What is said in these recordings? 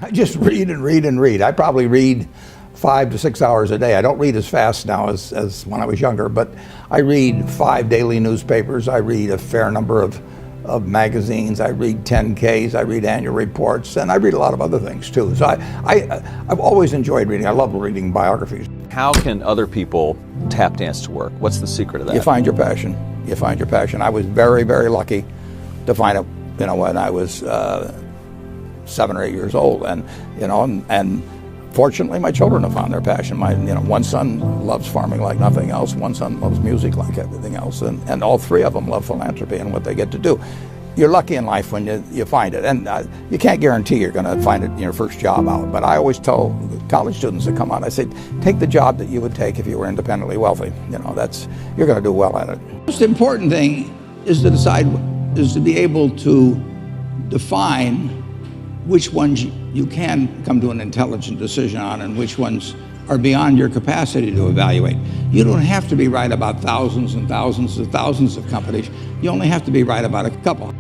I just read and read and read. I probably read 5 to 6 hours a day. I don't read as fast now as when I was younger, but I read 5 daily newspapers. I read a fair number of magazines. I read 10Ks. I read annual reports, and I read a lot of other things too. So I've always enjoyed reading. I love reading biographies. How can other people tap dance to work? What's the secret of that? You find your passion. You find your passion. I was very, very lucky to find it, when I was 7 or 8 years old, and fortunately my children have found their passion. One son loves farming like nothing else. One son loves music like everything else, and all 3 of them love philanthropy and what they get to do. You're lucky in life when you find it, and you can't guarantee you're going to find it in your first job out. But I always tell college students that come out, I say, take the job that you would take if you were independently wealthy. You're going to do well at it. The most important thing is to be able to define which ones you can come to an intelligent decision on and which ones are beyond your capacity to evaluate. You don't have to be right about thousands and thousands and thousands of companies. You only have to be right about a couple.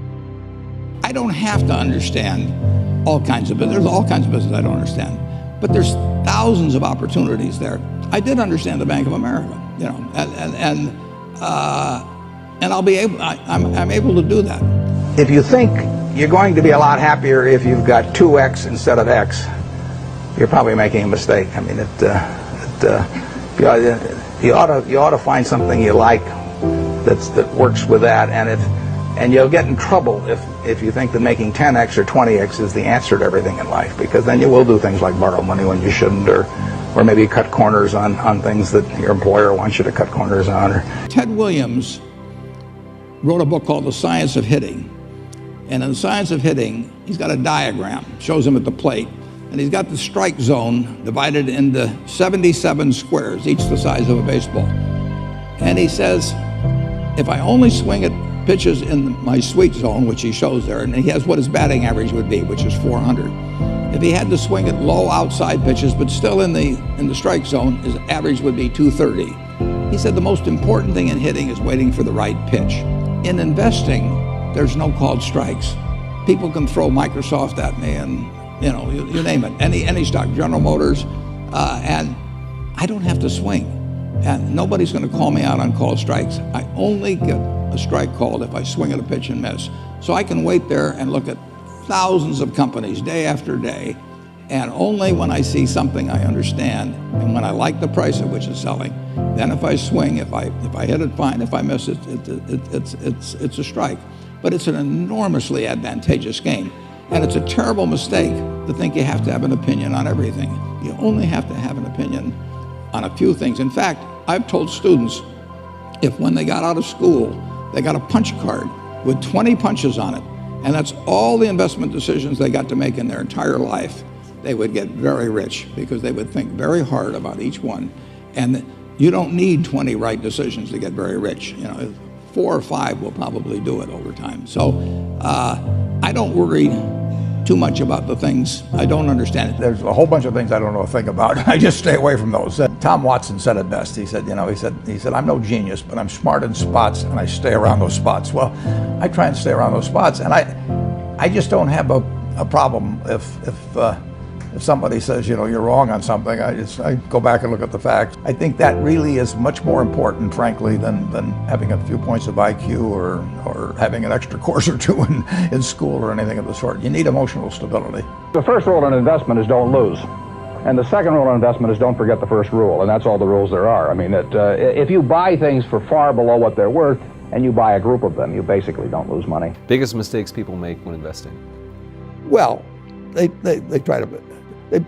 I don't have to understand all kinds of business. There's all kinds of business I don't understand, but there's thousands of opportunities there. I did understand the Bank of America, and I'm able to do that. If you think you're going to be a lot happier if you've got 2x instead of x, you're probably making a mistake. I mean, you ought to find something you like that works with that, and you'll get in trouble if you think that making 10x or 20x is the answer to everything in life, because then you will do things like borrow money when you shouldn't, or maybe cut corners on things that your employer wants you to cut corners on. Ted Williams wrote a book called The Science of Hitting. And in The Science of Hitting, he's got a diagram, shows him at the plate, and he's got the strike zone divided into 77 squares, each the size of a baseball. And he says, if I only swing at pitches in my sweet zone, which he shows there, and he has what his batting average would be, which is 400. If he had to swing at low outside pitches, but still in the strike zone, his average would be 230. He said the most important thing in hitting is waiting for the right pitch. In investing, there's no called strikes. People can throw Microsoft at me, and you name it, any stock, General Motors, and I don't have to swing, and nobody's going to call me out on called strikes. I only get a strike called if I swing at a pitch and miss. So I can wait there and look at thousands of companies day after day, and only when I see something I understand and when I like the price at which it's selling, then if I swing, if I hit it, fine. If I miss it, it's a strike. But it's an enormously advantageous game. And it's a terrible mistake to think you have to have an opinion on everything. You only have to have an opinion on a few things. In fact, I've told students, if when they got out of school, they got a punch card with 20 punches on it, and that's all the investment decisions they got to make in their entire life, they would get very rich, because they would think very hard about each one. And you don't need 20 right decisions to get very rich. 4 or 5 will probably do it over time. So I don't worry too much about the things I don't understand. There's a whole bunch of things I don't know a thing about. I just stay away from those. Tom Watson said it best. He said, I'm no genius, but I'm smart in spots, and I stay around those spots. Well, I try and stay around those spots, and I just don't have a problem if somebody says, you're wrong on something. I go back and look at the facts. I think that really is much more important, frankly, than having a few points of IQ or having an extra course or two in school or anything of the sort. You need emotional stability. The first rule in investment is don't lose. And the second rule in investment is don't forget the first rule, and that's all the rules there are. I mean, if you buy things for far below what they're worth, and you buy a group of them, you basically don't lose money. Biggest mistakes people make when investing? Well, they try to...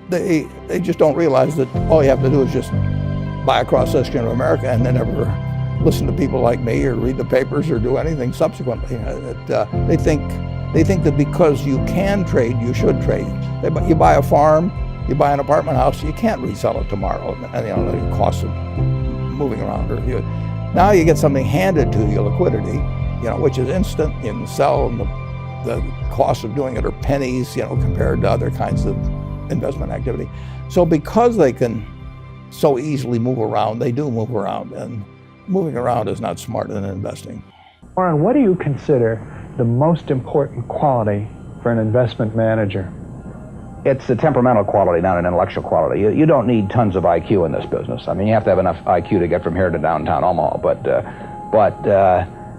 They just don't realize that all you have to do is just buy a cross-section of America and then never listen to people like me or read the papers or do anything subsequently. They think that because you can trade, you should trade. You buy a farm, you buy an apartment house, you can't resell it tomorrow. The cost of moving around. Now you get something handed to you, liquidity, which is instant. You can sell, and the cost of doing it are pennies, compared to other kinds of investment activity. So because they can so easily move around, they do move around, and moving around is not smarter than investing. Warren, what do you consider the most important quality for an investment manager? It's a temperamental quality, not an intellectual quality. You don't need tons of IQ in this business. I mean, you have to have enough IQ to get from here to downtown Omaha, but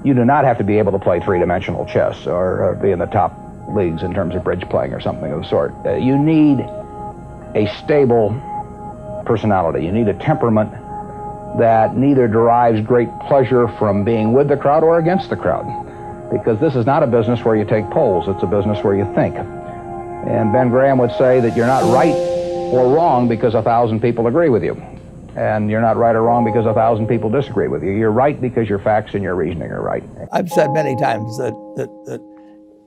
you do not have to be able to play three-dimensional chess or be in the top leagues in terms of bridge playing or something of the sort. You need a stable personality. You need a temperament that neither derives great pleasure from being with the crowd or against the crowd. Because this is not a business where you take polls, it's a business where you think. And Ben Graham would say that you're not right or wrong because 1,000 people agree with you. And you're not right or wrong because 1,000 people disagree with you. You're right because your facts and your reasoning are right. I've said many times that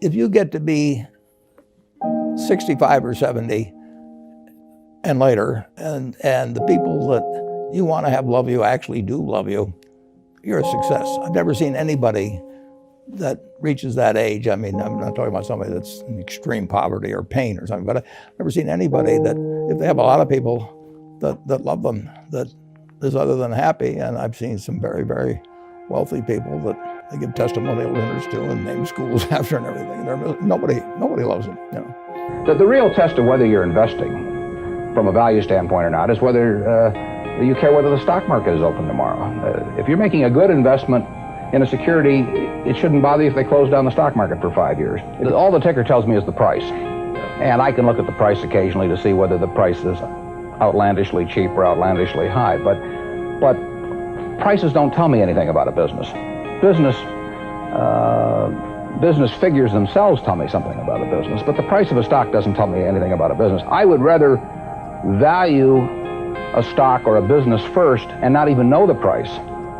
if you get to be 65 or 70 and later, and the people that you want to have love you actually do love you, you're a success. I've never seen anybody that reaches that age. I mean, I'm not talking about somebody that's in extreme poverty or pain or something, but I've never seen anybody that, if they have a lot of people that love them, that is other than happy. And I've seen some very, very wealthy people that they give testimonial dinners to and name schools after and everything. Nobody loves them, you know. The real test of whether you're investing from a value standpoint or not is whether you care whether the stock market is open tomorrow. If you're making a good investment in a security, it shouldn't bother you if they close down the stock market for 5 years. All the ticker tells me is the price. And I can look at the price occasionally to see whether the price is outlandishly cheap or outlandishly high. But prices don't tell me anything about a business. Business figures themselves tell me something about a business, but the price of a stock doesn't tell me anything about a business. I would rather value a stock or a business first and not even know the price,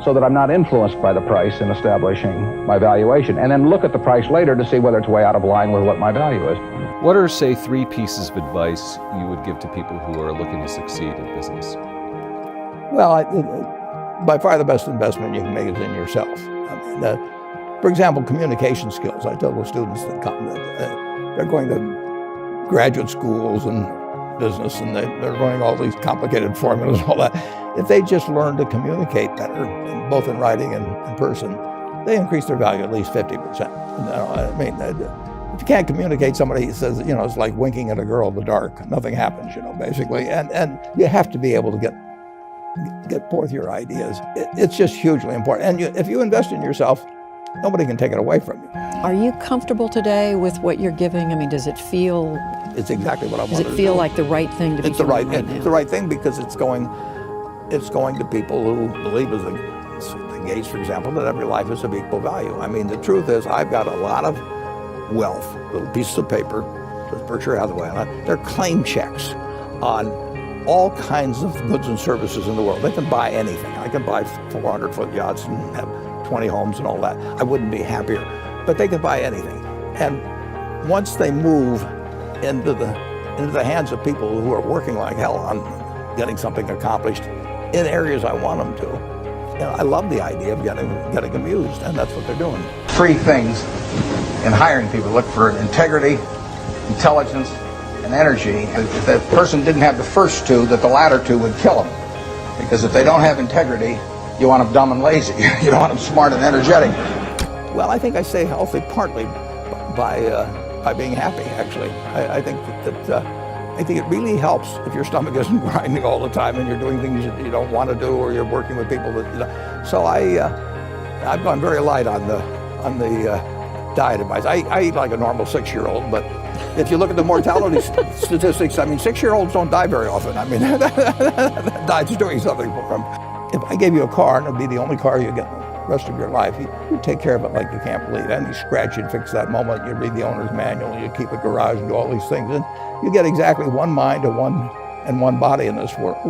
so that I'm not influenced by the price in establishing my valuation, and then look at the price later to see whether it's way out of line with what my value is. What are, say, 3 pieces of advice you would give to people who are looking to succeed in business? Well, by far the best investment you can make is in yourself. I mean, for example, communication skills. I tell the students that come that they're going to graduate schools and business, and they're learning all these complicated formulas and all that. If they just learn to communicate better, both in writing and in person, they increase their value at least 50%. I mean, if you can't communicate, somebody says, you know, it's like winking at a girl in the dark. Nothing happens, you know, basically. And you have to be able to get forth your ideas. It's just hugely important. And if you invest in yourself, nobody can take it away from you. Are you comfortable today with what you're giving? I mean, does it feel... It's exactly what I want to do. Does it feel like the right thing to be doing right now? It's the right thing because it's going to people who believe, as the Gates, for example, that every life is of equal value. I mean, the truth is, I've got a lot of wealth, little pieces of paper, with Berkshire Hathaway on it. They're claim checks on all kinds of goods and services in the world. They can buy anything. I can buy 400-foot yachts and have 20 homes and all that. I wouldn't be happier, but they can buy anything. And once they move into the hands of people who are working like hell on getting something accomplished in areas I want them to, you know, I love the idea of getting them used, and that's what they're doing. 3 things in hiring people: look for integrity, intelligence, and energy. If that person didn't have the first 2, that the latter 2 would kill them. Because if they don't have integrity, you want them dumb and lazy. You don't want them smart and energetic. Well, I think I stay healthy partly by being happy, actually. I think I think it really helps if your stomach isn't grinding all the time and you're doing things you don't want to do, or you're working with people that, you know. So I've gone very light on the diet advice. I eat like a normal 6-year-old, but if you look at the mortality statistics, I mean, 6-year-olds don't die very often. I mean, that diet's doing something for them. If I gave you a car, and it'd be the only car you get the rest of your life, you'd take care of it like you can't believe. Any scratch, you'd fix that moment. You'd read the owner's manual. You'd keep a garage and do all these things. And you get exactly one mind and one body in this world.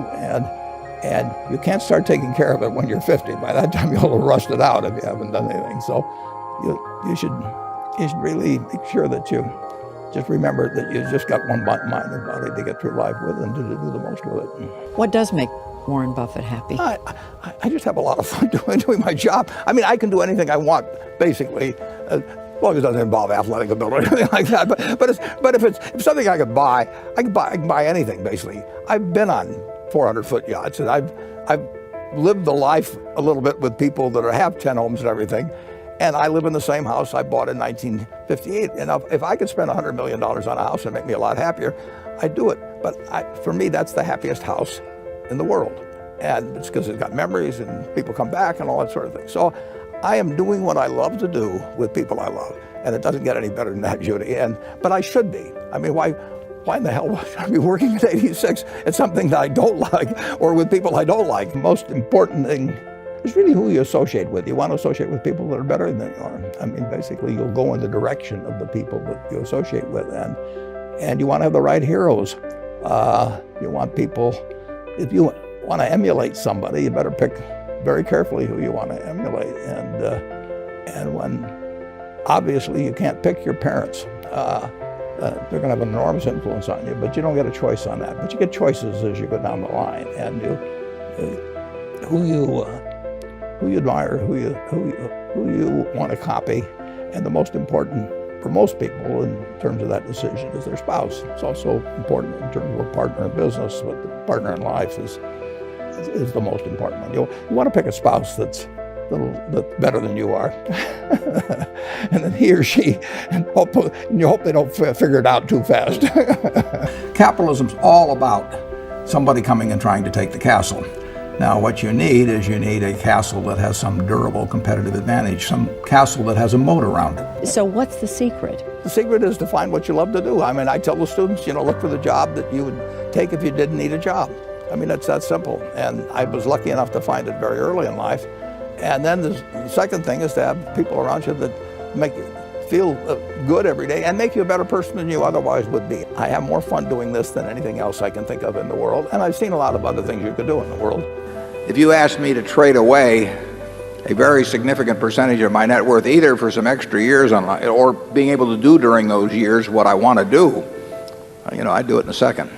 And you can't start taking care of it when you're 50. By that time, you'll have rusted out if you haven't done anything. So you should really make sure that you just remember that you just got one mind and body to get through life with and to do the most with it. What does make Warren Buffett happy? I just have a lot of fun doing my job. I mean, I can do anything I want, basically, as long as it doesn't involve athletic ability or anything like that. But if it's something I can buy anything, basically. I've been on 400-foot yachts, and I've lived the life a little bit with people that have 10 homes and everything. And I live in the same house I bought in 1958. And if I could spend $100 million on a house and make me a lot happier, I do it. But for me, that's the happiest house in the world. And it's because it's got memories and people come back and all that sort of thing. So I am doing what I love to do with people I love. And it doesn't get any better than that, Judy. But I should be. I mean, why in the hell should I be working at 86 at something that I don't like or with people I don't like? The most important thing is really who you associate with. You want to associate with people that are better than you are. I mean, basically, you'll go in the direction of the people that you associate with. And you want to have the right heroes. You want people, if you want to emulate somebody, you better pick very carefully who you want to emulate. And when obviously you can't pick your parents, they're going to have an enormous influence on you, but you don't get a choice on that. But you get choices as you go down the line, and who you admire, who you want to copy, and the most important for most people in terms of that decision is their spouse. It's also important in terms of a partner in business, but the partner in life is the most important one. You want to pick a spouse that's better than you are, and then he or she, and you hope they don't figure it out too fast. Capitalism's all about somebody coming and trying to take the castle. Now, what you need is a castle that has some durable competitive advantage, some castle that has a moat around it. So what's the secret? The secret is to find what you love to do. I mean, I tell the students, look for the job that you would take if you didn't need a job. I mean, it's that simple. And I was lucky enough to find it very early in life. And then the second thing is to have people around you that make you feel good every day and make you a better person than you otherwise would be. I have more fun doing this than anything else I can think of in the world. And I've seen a lot of other things you could do in the world. If you asked me to trade away a very significant percentage of my net worth, either for some extra years or being able to do during those years what I want to do, I'd do it in a second.